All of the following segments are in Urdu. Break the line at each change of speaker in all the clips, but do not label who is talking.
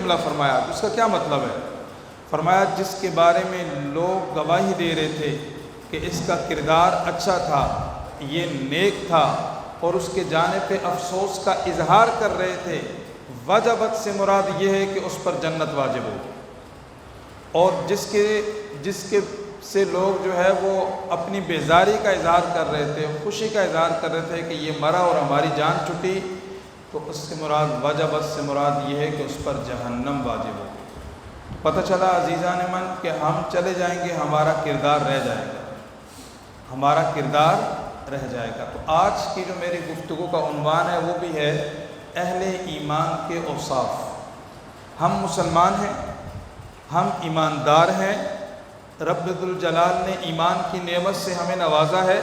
جملہ فرمایا، اس کا کیا مطلب ہے؟ فرمایا جس کے بارے میں لوگ گواہی دے رہے تھے کہ اس کا کردار اچھا تھا، یہ نیک تھا، اور اس کے جانب پہ افسوس کا اظہار کر رہے تھے، وجبت سے مراد یہ ہے کہ اس پر جنت واجب ہو، اور جس کے سے لوگ جو ہے وہ اپنی بیزاری کا اظہار کر رہے تھے، خوشی کا اظہار کر رہے تھے کہ یہ مرا اور ہماری جان چھٹی، تو اس سے مراد وجبت سے مراد یہ ہے کہ اس پر جہنم واجب ہو۔ پتہ چلا عزیزان من کہ ہم چلے جائیں گے، ہمارا کردار رہ جائے گا، ہمارا کردار رہ جائے گا۔ تو آج کی جو میری گفتگو کا عنوان ہے وہ بھی ہے اہل ایمان کے اوصاف۔ ہم مسلمان ہیں، ہم ایماندار ہیں، رب ذوالجلال نے ایمان کی نعمت سے ہمیں نوازا ہے،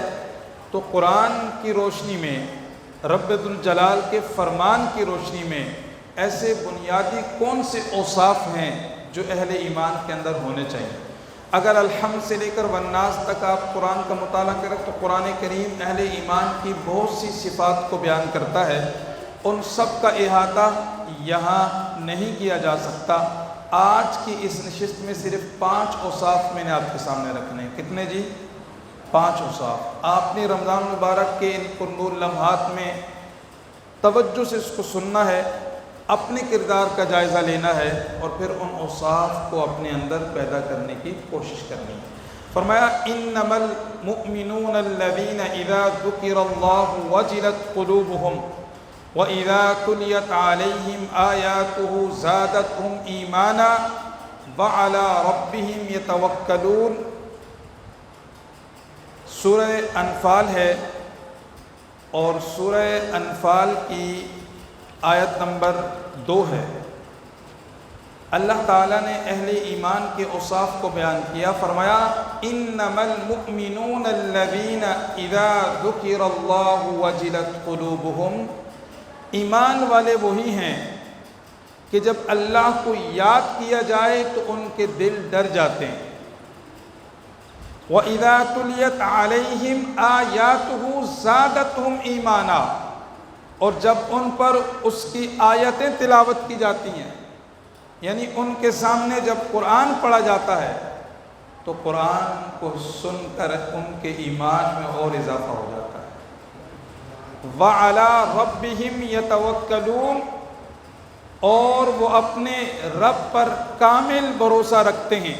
تو قرآن کی روشنی میں، رب ذوالجلال کے فرمان کی روشنی میں ایسے بنیادی کون سے اوصاف ہیں جو اہل ایمان کے اندر ہونے چاہیے؟ اگر الحمد سے لے کر والناس تک آپ قرآن کا مطالعہ کریں تو قرآن کریم اہل ایمان کی بہت سی صفات کو بیان کرتا ہے، ان سب کا احاطہ یہاں نہیں کیا جا سکتا۔ آج کی اس نشست میں صرف 5 اوصاف میں نے آپ کے سامنے رکھنے ہیں۔ کتنے جی؟ 5 اوصاف۔ آپ نے رمضان مبارک کے ان پرنور لمحات میں توجہ سے اس کو سننا ہے، اپنے کردار کا جائزہ لینا ہے، اور پھر ان اوصاف کو اپنے اندر پیدا کرنے کی کوشش کرنی ہے۔ فرمایا انما المؤمنون الذین اذا ذکر اللہ وجلت قلوبہم وَإِذَا تُلِيَتْ عَلَيْهِمْ آيَاتُهُ زَادَتْهُمْ إِيمَانًا وَعَلَى رَبِّهِمْ يَتَوَكَّلُونَ۔ سورہ انفال ہے، اور سورہ انفال کی آیت نمبر 2 ہے۔ اللہ تعالیٰ نے اہل ایمان کے اوصاف کو بیان کیا، فرمایا انما المؤمنون الذین اذا ذکر اللہ وجلت قلوبہم۔ ایمان والے وہی ہیں کہ جب اللہ کو یاد کیا جائے تو ان کے دل ڈر جاتے ہیں۔ وَإِذَا تُلِيَتْ عَلَيْهِمْ آيَاتُهُ زَادَتْهُمْ إِيمَانًا، اور جب ان پر اس کی آیتیں تلاوت کی جاتی ہیں، یعنی ان کے سامنے جب قرآن پڑھا جاتا ہے تو قرآن کو سن کر ان کے ایمان میں اور اضافہ ہو جاتا ہے۔ وَعَلَىٰ رَبِّهِمْ يَتَوَكَّلُونَ، اور وہ اپنے رب پر کامل بھروسہ رکھتے ہیں۔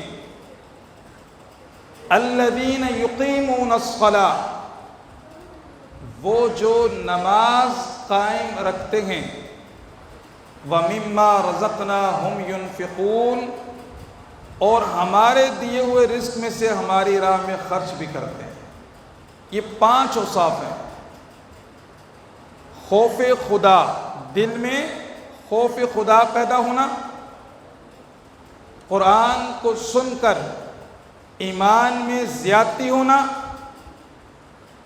الَّذِينَ يُقِيمُونَ الصَّلَاةَ، وہ جو نماز قائم رکھتے ہیں۔ وَمِمَّا رَزَقْنَاهُمْ يُنْفِقُونَ، اور ہمارے دیے ہوئے رزق میں سے ہماری راہ میں خرچ بھی کرتے ہیں۔ یہ 5 اوصاف ہیں۔ خوف خدا، دل میں خوف خدا پیدا ہونا، قرآن کو سن کر ایمان میں زیادتی ہونا،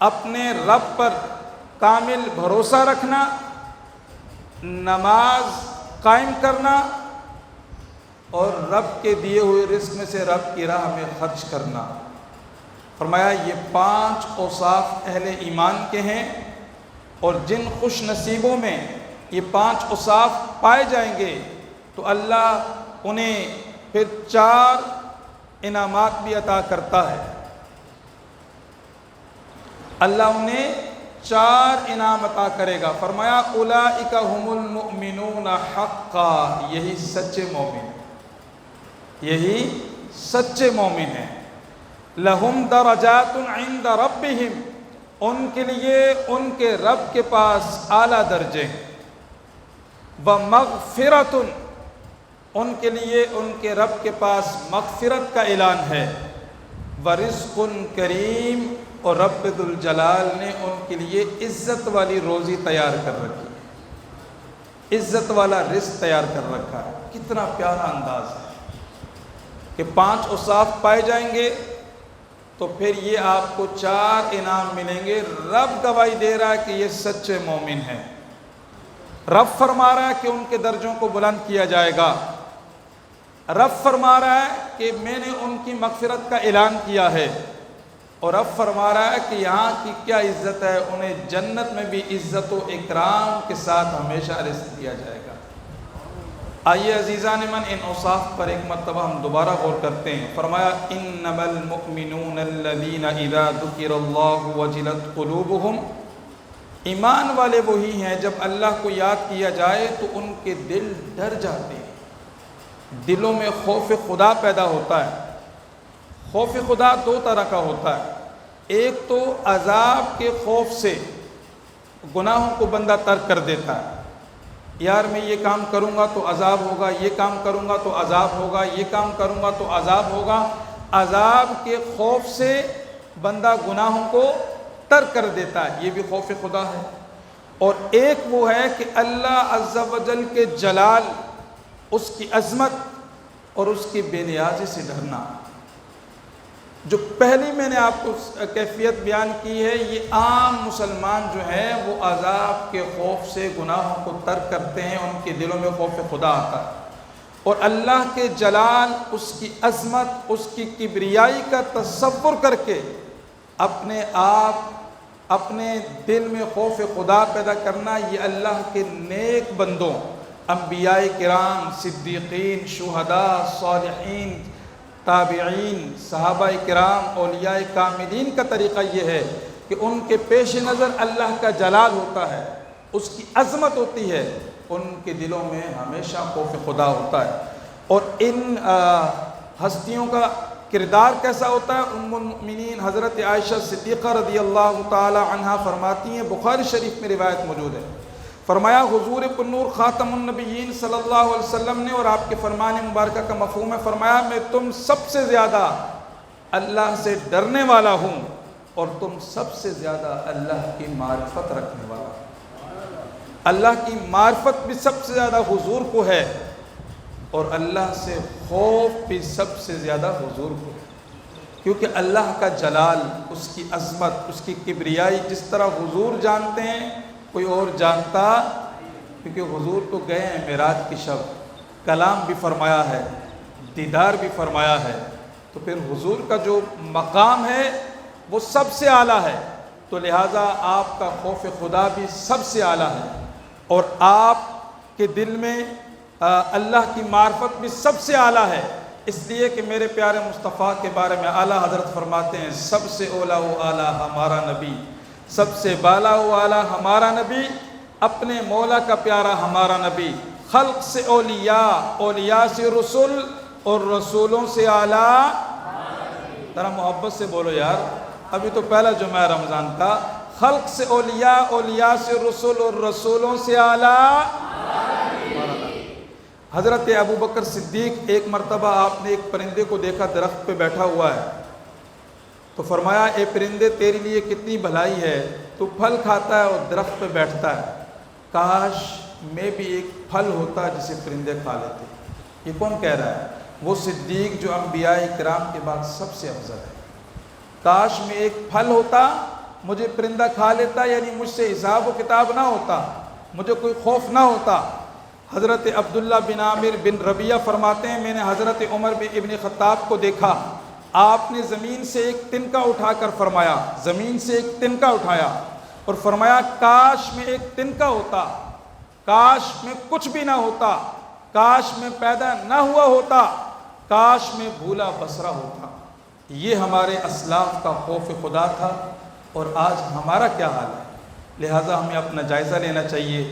اپنے رب پر کامل بھروسہ رکھنا، نماز قائم کرنا، اور رب کے دیے ہوئے رزق میں سے رب کی راہ میں خرچ کرنا۔ فرمایا یہ 5 اوصاف اہل ایمان کے ہیں، اور جن خوش نصیبوں میں یہ 5 اوصاف پائے جائیں گے تو اللہ انہیں پھر 4 انعامات بھی عطا کرتا ہے۔ اللہ انہیں 4 انعام عطا کرے گا۔ فرمایا اولئک هم المؤمنون حقا، یہی سچے مومن ہیں، یہی سچے مومن ہیں۔ لہم درجات عند ربہم، ان کے لیے ان کے رب کے پاس اعلیٰ درجے ہیں۔ وَمَغْفِرَةٌ، ان کے لیے ان کے رب کے پاس مغفرت کا اعلان ہے۔ وَرِزْقٌ کریم، اور رب ذوالجلال نے ان کے لیے عزت والی روزی تیار کر رکھی ہے، عزت والا رزق تیار کر رکھا ہے۔ کتنا پیارا انداز ہے کہ 5 اوصاف پائے جائیں گے تو پھر یہ آپ کو 4 انعام ملیں گے۔ رب گواہی دے رہا ہے کہ یہ سچے مومن ہیں، رب فرما رہا ہے کہ ان کے درجوں کو بلند کیا جائے گا، رب فرما رہا ہے کہ میں نے ان کی مغفرت کا اعلان کیا ہے، اور رب فرما رہا ہے کہ یہاں کی کیا عزت ہے، انہیں جنت میں بھی عزت و اکرام کے ساتھ ہمیشہ رزق دیا جائے گا۔ آئیے عزیزان من ان اوصاف پر ایک مرتبہ ہم دوبارہ غور کرتے ہیں۔ فرمایا انما المؤمنون الذین اذا ذکر اللہ وجلت قلوبہم، ایمان والے وہی ہیں جب اللہ کو یاد کیا جائے تو ان کے دل ڈر جاتے ہیں، دلوں میں خوف خدا پیدا ہوتا ہے۔ خوف خدا دو طرح کا ہوتا ہے، ایک تو عذاب کے خوف سے گناہوں کو بندہ ترک کر دیتا ہے، یار میں یہ کام کروں گا تو عذاب ہوگا، یہ کام کروں گا تو عذاب ہوگا، یہ کام کروں گا تو عذاب ہوگا، عذاب کے خوف سے بندہ گناہوں کو ترک کر دیتا ہے، یہ بھی خوف خدا ہے۔ اور ایک وہ ہے کہ اللہ عز و جل کے جلال، اس کی عظمت اور اس کی بے نیازی سے ڈرنا۔ جو پہلی میں نے آپ کو کیفیت بیان کی ہے، یہ عام مسلمان جو ہیں وہ عذاب کے خوف سے گناہوں کو ترک کرتے ہیں، ان کے دلوں میں خوف خدا آتا ہے، اور اللہ کے جلال، اس کی عظمت، اس کی کبریائی کا تصور کر کے اپنے آپ اپنے دل میں خوف خدا پیدا کرنا، یہ اللہ کے نیک بندوں، انبیاء کرام، صدیقین، شہداء، صالحین، تابعین، صحابہ کرام، اولیاء کاملین کا طریقہ یہ ہے کہ ان کے پیش نظر اللہ کا جلال ہوتا ہے، اس کی عظمت ہوتی ہے، ان کے دلوں میں ہمیشہ خوف خدا ہوتا ہے۔ اور ان ہستیوں کا کردار کیسا ہوتا ہے؟ ام المؤمنین حضرت عائشہ صدیقہ رضی اللہ تعالی عنہا فرماتی ہیں، بخاری شریف میں روایت موجود ہے، فرمایا حضور النور خاتم النبیین صلی اللہ علیہ وسلم نے، اور آپ کے فرمان مبارکہ کا مفہوم ہے، فرمایا میں تم سب سے زیادہ اللہ سے ڈرنے والا ہوں اور تم سب سے زیادہ اللہ کی معرفت رکھنے والا ہوں۔ اللہ کی معرفت بھی سب سے زیادہ حضور کو ہے اور اللہ سے خوف بھی سب سے زیادہ حضور کو ہے، کیونکہ اللہ کا جلال، اس کی عظمت، اس کی کبریائی جس طرح حضور جانتے ہیں کوئی اور جانتا، کیونکہ حضور تو گئے ہیں معراج کی شب، کلام بھی فرمایا ہے، دیدار بھی فرمایا ہے، تو پھر حضور کا جو مقام ہے وہ سب سے اعلیٰ ہے، تو لہٰذا آپ کا خوف خدا بھی سب سے اعلیٰ ہے، اور آپ کے دل میں اللہ کی معرفت بھی سب سے اعلیٰ ہے، اس لیے کہ میرے پیارے مصطفیٰ کے بارے میں اعلیٰ حضرت فرماتے ہیں سب سے اولیٰ و اعلیٰ ہمارا نبی، سب سے بالا و اعلیٰ ہمارا نبی، اپنے مولا کا پیارا ہمارا نبی، خلق سے اولیاء، اولیاء سے رسول اور رسولوں سے اعلیٰ، ذرا محبت سے بولو یار، ابھی تو پہلا جمعہ رمضان کا، خلق سے اولیاء، اولیاء سے رسول اور رسولوں سے اعلیٰ۔ حضرت ابو بکر صدیق ایک مرتبہ آپ نے ایک پرندے کو دیکھا درخت پہ بیٹھا ہوا ہے، تو فرمایا اے پرندے تیرے لیے کتنی بھلائی ہے، تو پھل کھاتا ہے اور درخت پہ بیٹھتا ہے، کاش میں بھی ایک پھل ہوتا جسے پرندے کھا لیتے۔ یہ کون کہہ رہا ہے؟ وہ صدیق جو انبیاء کرام کے بعد سب سے افضل ہے، کاش میں ایک پھل ہوتا مجھے پرندہ کھا لیتا، یعنی مجھ سے حساب و کتاب نہ ہوتا، مجھے کوئی خوف نہ ہوتا۔ حضرت عبداللہ بن عامر بن ربیعہ فرماتے ہیں میں نے حضرت عمر بن ابن خطاب کو دیکھا، آپ نے زمین سے ایک تنکا اٹھا کر فرمایا، زمین سے ایک تنکا اٹھایا اور فرمایا کاش میں ایک تنکا ہوتا، کاش میں کچھ بھی نہ ہوتا، کاش میں پیدا نہ ہوا ہوتا، کاش میں بھولا بسرا ہوتا۔ یہ ہمارے اسلاف کا خوف خدا تھا، اور آج ہمارا کیا حال ہے؟ لہٰذا ہمیں اپنا جائزہ لینا چاہیے،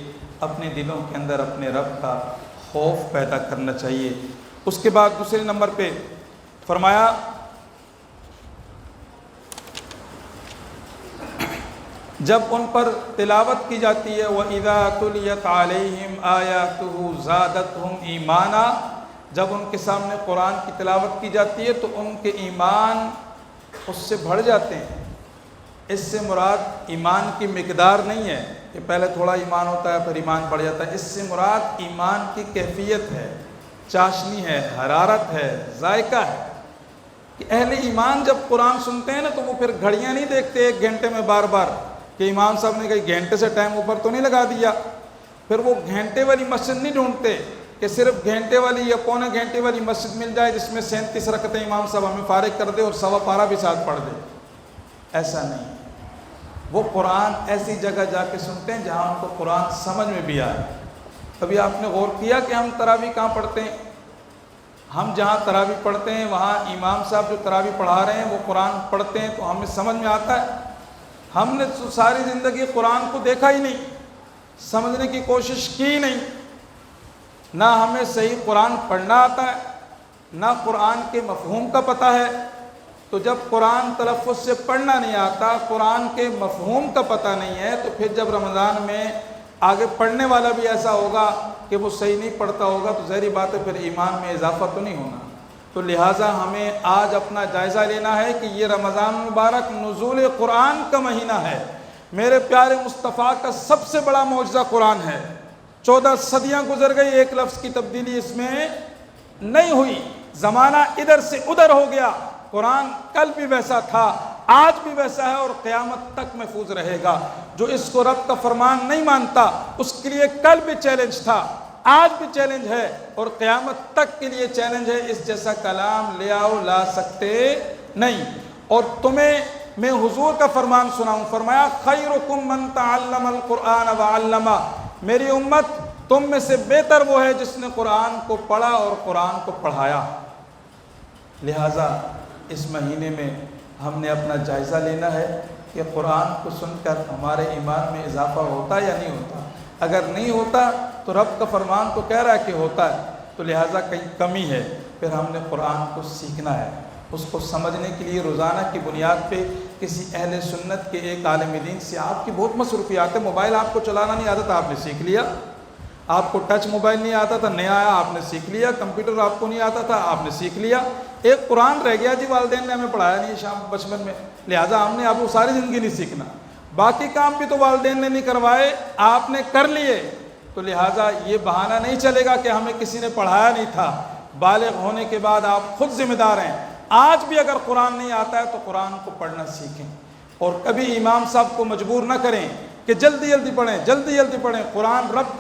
اپنے دلوں کے اندر اپنے رب کا خوف پیدا کرنا چاہیے۔ اس کے بعد دوسرے نمبر پہ فرمایا جب ان پر تلاوت کی جاتی ہے وَإِذَا تُلِيَتْ عَلَيْهِمْ آيَاتُهُ زَادَتْهُمْ ایمانا، جب ان کے سامنے قرآن کی تلاوت کی جاتی ہے تو ان کے ایمان اس سے بڑھ جاتے ہیں۔ اس سے مراد ایمان کی مقدار نہیں ہے کہ پہلے تھوڑا ایمان ہوتا ہے پھر ایمان بڑھ جاتا ہے، اس سے مراد ایمان کی کیفیت ہے، چاشنی ہے، حرارت ہے، ذائقہ ہے، کہ اہل ایمان جب قرآن سنتے ہیں نا تو وہ پھر گھڑیاں نہیں دیکھتے ایک گھنٹے میں بار بار کہ امام صاحب نے کئی گھنٹے سے ٹائم اوپر تو نہیں لگا دیا، پھر وہ گھنٹے والی مسجد نہیں ڈھونڈتے کہ صرف گھنٹے والی یا پونے گھنٹے والی مسجد مل جائے جس میں 37 رکعتیں امام صاحب ہمیں فارغ کر دے اور سوا پارہ بھی ساتھ پڑھ دے، ایسا نہیں۔ وہ قرآن ایسی جگہ جا کے سنتے ہیں جہاں ان کو قرآن سمجھ میں بھی آئے، کبھی آپ نے غور کیا کہ ہم تراویح کہاں پڑھتے ہیں؟ ہم جہاں تراویح پڑھتے ہیں وہاں امام صاحب جو تراویح پڑھا رہے ہیں وہ قرآن پڑھتے ہیں تو ہمیں سمجھ میں آتا ہے؟ ہم نے تو ساری زندگی قرآن کو دیکھا ہی نہیں، سمجھنے کی کوشش کی نہیں، نہ ہمیں صحیح قرآن پڑھنا آتا ہے، نہ قرآن کے مفہوم کا پتہ ہے۔ تو جب قرآن تلفظ سے پڑھنا نہیں آتا، قرآن کے مفہوم کا پتہ نہیں ہے، تو پھر جب رمضان میں آگے پڑھنے والا بھی ایسا ہوگا کہ وہ صحیح نہیں پڑھتا ہوگا تو ظاہری بات ہے پھر ایمان میں اضافہ تو نہیں ہونا۔ تو لہٰذا ہمیں آج اپنا جائزہ لینا ہے کہ یہ رمضان مبارک نزول قرآن کا مہینہ ہے، میرے پیارے مصطفیٰ کا سب سے بڑا معجزہ قرآن ہے۔ 14 صدیاں گزر گئی، ایک لفظ کی تبدیلی اس میں نہیں ہوئی، زمانہ ادھر سے ادھر ہو گیا، قرآن کل بھی ویسا تھا، آج بھی ویسا ہے اور قیامت تک محفوظ رہے گا۔ جو اس کو رب کا فرمان نہیں مانتا اس کے لیے کل بھی چیلنج تھا، آج بھی چیلنج ہے اور قیامت تک کے لیے چیلنج ہے، اس جیسا کلام لے آؤ لا سکتے نہیں۔ اور تمہیں میں حضور کا فرمان سناؤں، فرمایا خیرکم من تعلم القرآن وعلمہ، میری امت تم میں سے بہتر وہ ہے جس نے قرآن کو پڑھا اور قرآن کو پڑھایا۔ لہٰذا اس مہینے میں ہم نے اپنا جائزہ لینا ہے کہ قرآن کو سن کر ہمارے ایمان میں اضافہ ہوتا یا نہیں ہوتا۔ اگر نہیں ہوتا تو رب کا فرمان تو کہہ رہا ہے کہ ہوتا ہے، تو لہٰذا کہیں کمی ہے، پھر ہم نے قرآن کو سیکھنا ہے۔ اس کو سمجھنے کے لیے روزانہ کی بنیاد پہ کسی اہل سنت کے ایک عالم دین سے، آپ کی بہت مصروفیات ہے، موبائل آپ کو چلانا نہیں آتا تھا آپ نے سیکھ لیا، آپ کو ٹچ موبائل نہیں آتا تھا نیا آیا آپ نے سیکھ لیا، کمپیوٹر آپ کو نہیں آتا تھا آپ نے سیکھ لیا، ایک قرآن رہ گیا جی والدین نے ہمیں پڑھایا نہیں شام بچپن میں، لہٰذا ہم نے اب وہ ساری زندگی نہیں سیکھنا، باقی کام بھی تو والدین نے نہیں کروائے آپ نے کر لیے، تو لہٰذا یہ بہانہ نہیں چلے گا کہ ہمیں کسی نے پڑھایا نہیں تھا۔ بالغ ہونے کے بعد آپ خود ذمہ دار ہیں، آج بھی اگر قرآن نہیں آتا ہے تو قرآن کو پڑھنا سیکھیں، اور کبھی امام صاحب کو مجبور نہ کریں کہ جلدی جلدی پڑھیں جلدی جلدی پڑھیں، قرآن رب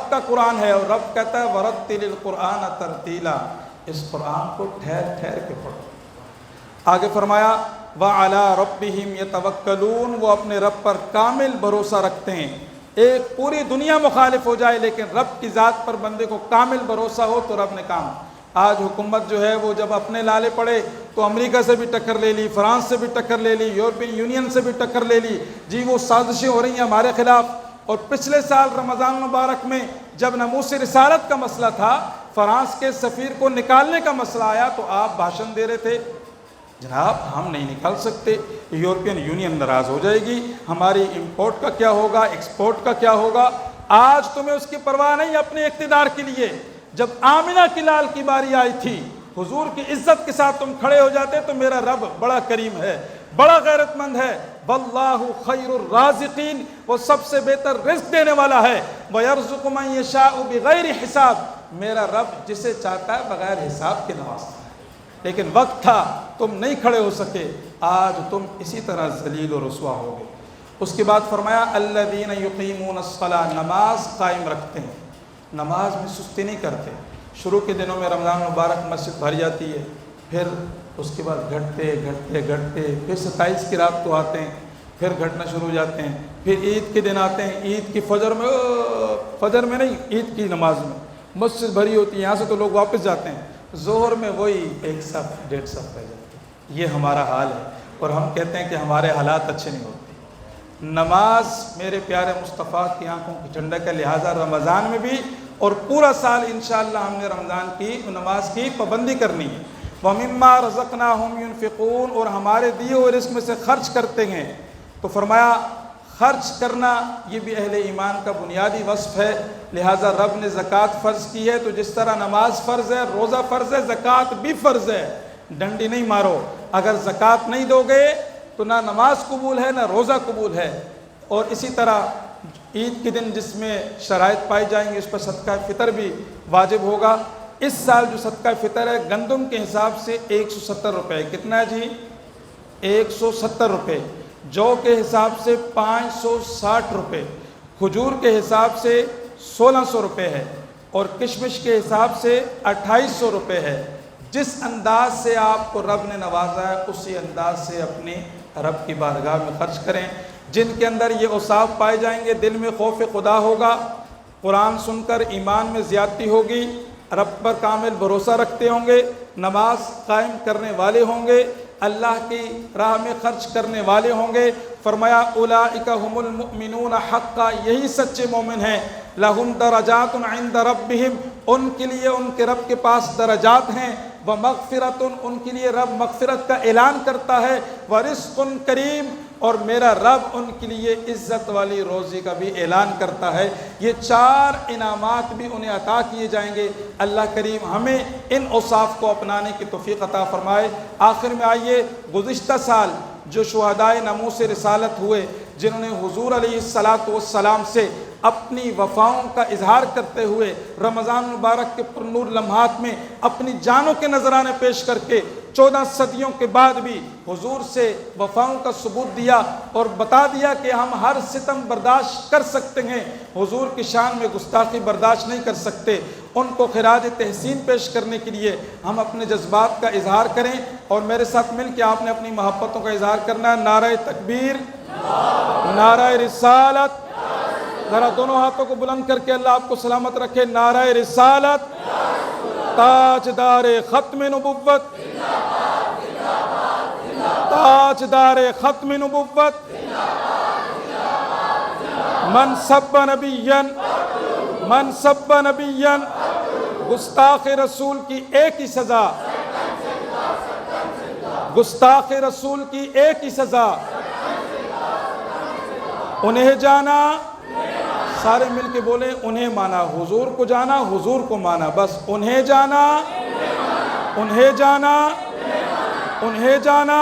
کا قرآن ہے، اور رب کہتا ہے وَرَتِّلِ الْقُرْآنَ تَرْتِيلًا، اس قرآن کو ٹھہر ٹھہر کے پڑھو۔ آگے فرمایا وَعَلَىٰ رَبِّهِمْ يَتَوَكَّلُونَ، وہ اپنے رب پر کامل بھروسہ رکھتے ہیں، ایک پوری دنیا مخالف ہو جائے لیکن رب کی ذات پر بندے کو کامل بھروسہ ہو تو رب نے کام۔ آج حکومت جو ہے وہ جب اپنے لالے پڑے تو امریکہ سے بھی ٹکر لے لی، فرانس سے بھی ٹکر لے لی، یورپین یونین سے بھی ٹکر لے لی، جی وہ سازشیں ہو رہی ہیں ہمارے خلاف۔ اور پچھلے سال رمضان مبارک میں جب ناموس رسالت کا مسئلہ تھا، فرانس کے سفیر کو نکالنے کا مسئلہ آیا تو آپ بھاشن دے رہے تھے جناب ہم نہیں نکال سکتے، یورپین یونین ناراض ہو جائے گی، ہماری امپورٹ کا کیا ہوگا، ایکسپورٹ کا کیا ہوگا۔ آج تمہیں اس کی پرواہ نہیں اپنے اقتدار کے لیے۔ جب آمنہ کی لال کی باری آئی تھی، حضور کی عزت کے ساتھ تم کھڑے ہو جاتے تو میرا رب بڑا کریم ہے، بڑا غیرت مند ہے، واللہ خیر الرازقین، وہ سب سے بہتر رزق دینے والا ہے، وَيَرْزُقُ مَن يَشَاءُ بِغَيْرِ حساب، میرا رب جسے چاہتا ہے بغیر حساب کے نوازتا ہے۔ لیکن وقت تھا تم نہیں کھڑے ہو سکے، آج تم اسی طرح ذلیل و رسوا ہو گئے۔ اس کے بعد فرمایا الذین یقیمون الصلاۃ، نماز قائم رکھتے ہیں، نماز میں سستی نہیں کرتے۔ شروع کے دنوں میں رمضان مبارک مسجد بھر جاتی ہے، پھر اس کے بعد گھٹتے گھٹتے گھٹتے پھر 27 کی رات کو آتے ہیں، پھر گھٹنا شروع ہو جاتے ہیں، پھر عید کے دن آتے ہیں، عید کی فجر میں نہیں، عید کی نماز میں مسجد بھری ہوتی ہے، یہاں سے تو لوگ واپس جاتے ہیں، ظہر میں وہی 1 صف 1.5 صف رہ جاتے ہیں۔ یہ ہمارا حال ہے اور ہم کہتے ہیں کہ ہمارے حالات اچھے نہیں ہوتے۔ نماز میرے پیارے مصطفیٰ کی آنکھوں کی ٹھنڈک ہے، لہٰذا رمضان میں بھی اور پورا سال انشاءاللہ ہم نے رمضان کی نماز کی پابندی کرنی ہے۔ وَمِمَّا رَزَقْنَاهُمْ يُنْفِقُونَ، اور ہمارے دیے ہوئے رزق میں سے خرچ کرتے ہیں۔ تو فرمایا خرچ کرنا یہ بھی اہل ایمان کا بنیادی وصف ہے، لہٰذا رب نے زکوٰۃ فرض کی ہے، تو جس طرح نماز فرض ہے، روزہ فرض ہے، زکوٰۃ بھی فرض ہے۔ ڈنڈی نہیں مارو، اگر زکوٰۃ نہیں دو گے تو نہ نماز قبول ہے نہ روزہ قبول ہے۔ اور اسی طرح عید کے دن جس میں شرائط پائی جائیں گے اس پر صدقہ فطر بھی واجب ہوگا۔ اس سال جو صدقہ فطر ہے گندم کے حساب سے 170 روپے، کتنا ہے جی؟ 170 روپے، جو کے حساب سے 560 روپے، کھجور کے حساب سے 1600 روپے ہے، اور کشمش کے حساب سے 2800 روپے ہے۔ جس انداز سے آپ کو رب نے نوازا ہے اسی انداز سے اپنے رب کی بارگاہ میں خرچ کریں۔ جن کے اندر یہ اوصاف پائے جائیں گے، دل میں خوف خدا ہوگا، قرآن سن کر ایمان میں زیادتی ہوگی، رب پر کامل بھروسہ رکھتے ہوں گے، نماز قائم کرنے والے ہوں گے، اللہ کی راہ میں خرچ کرنے والے ہوں گے۔ فرمایا اولئک ھم المؤمنون حقا، یہی سچے مومن ہیں۔ لہم درجات عند ربہم، ان کے لیے ان کے رب کے پاس درجات ہیں۔ ومغفرۃ، ان کے لیے رب مغفرت کا اعلان کرتا ہے۔ ورزق کریم، اور میرا رب ان کے لیے عزت والی روزی کا بھی اعلان کرتا ہے۔ یہ 4 انعامات بھی انہیں عطا کیے جائیں گے۔ اللہ کریم ہمیں ان اوصاف کو اپنانے کی توفیق عطا فرمائے۔ آخر میں آئیے، گزشتہ سال جو شہدائے ناموس رسالت ہوئے، جنہوں نے حضور علیہ السلام سے اپنی وفاؤں کا اظہار کرتے ہوئے رمضان مبارک کے پرنور لمحات میں اپنی جانوں کے نذرانے پیش کر کے 14 صدیوں کے بعد بھی حضور سے وفاؤں کا ثبوت دیا اور بتا دیا کہ ہم ہر ستم برداشت کر سکتے ہیں، حضور کی شان میں گستاخی برداشت نہیں کر سکتے، ان کو خراج تحسین پیش کرنے کے لیے ہم اپنے جذبات کا اظہار کریں، اور میرے ساتھ مل کے آپ نے اپنی محبتوں کا اظہار کرنا ہے۔ نعرہ تکبیر، نعرہ رسالت، ذرا دونوں ہاتھوں کو بلند کر کے اللہ آپ کو سلامت رکھے۔ نعرہ رسالت، تاجدار ختم نبوت، تاجدار ختم نبوت، من سب نبیًا، من سب نبیًا، گستاخ رسول کی ایک ہی سزا، گستاخ رسول کی ایک ہی سزا، انہیں جانا، سارے مل کے بولیں، انہیں مانا، حضور کو جانا، حضور کو مانا، بس انہیں جانا، انہیں جانا، انہیں جانا،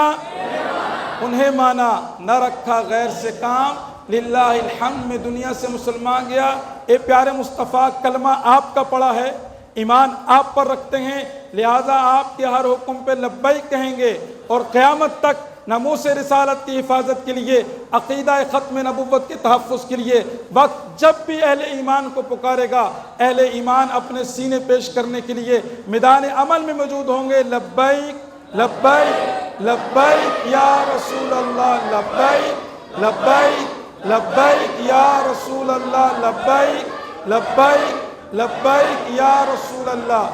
انہیں مانا، نہ رکھا غیر سے کام، للہ الحمد میں دنیا سے مسلمان گیا۔ اے پیارے مصطفیٰ، کلمہ آپ کا پڑا ہے، ایمان آپ پر رکھتے ہیں، لہٰذا آپ کے ہر حکم پہ لبیک کہیں گے، اور قیامت تک ناموس رسالت کی حفاظت کے لیے، عقیدہ ختم نبوت کے تحفظ کے لیے وقت جب بھی اہل ایمان کو پکارے گا، اہل ایمان اپنے سینے پیش کرنے کے لیے میدان عمل میں موجود ہوں گے۔ لبیک لبیک لبیک یا رسول اللہ، لبیک لبیک لبیک یا رسول اللہ، لبیک لبیک لبیک یا رسول اللہ۔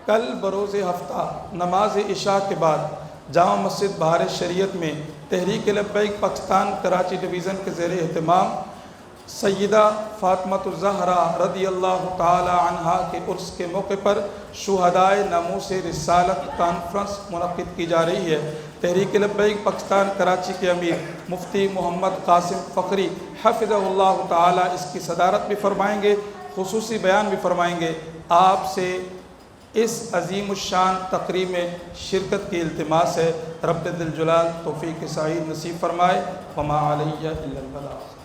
کل بروز ہفتہ نماز عشاء کے بعد جامع مسجد بہار شریعت میں تحریک لبیک پاکستان کراچی ڈویژن کے زیر اہتمام سیدہ فاطمۃ الزہرا رضی اللہ تعالی عنہا کے عرس کے موقع پر شہدائے ناموس رسالت کانفرنس منعقد کی جا رہی ہے۔ تحریک لبیک پاکستان کراچی کے امیر مفتی محمد قاسم فقری حفظہ اللہ تعالی اس کی صدارت بھی فرمائیں گے، خصوصی بیان بھی فرمائیں گے۔ آپ سے اس عظیم الشان تقریب میں شرکت کی التماس ہے۔ رب ذوالجلال توفیق سعید نصیب فرمائے۔ وما علیہ الا البلاغ۔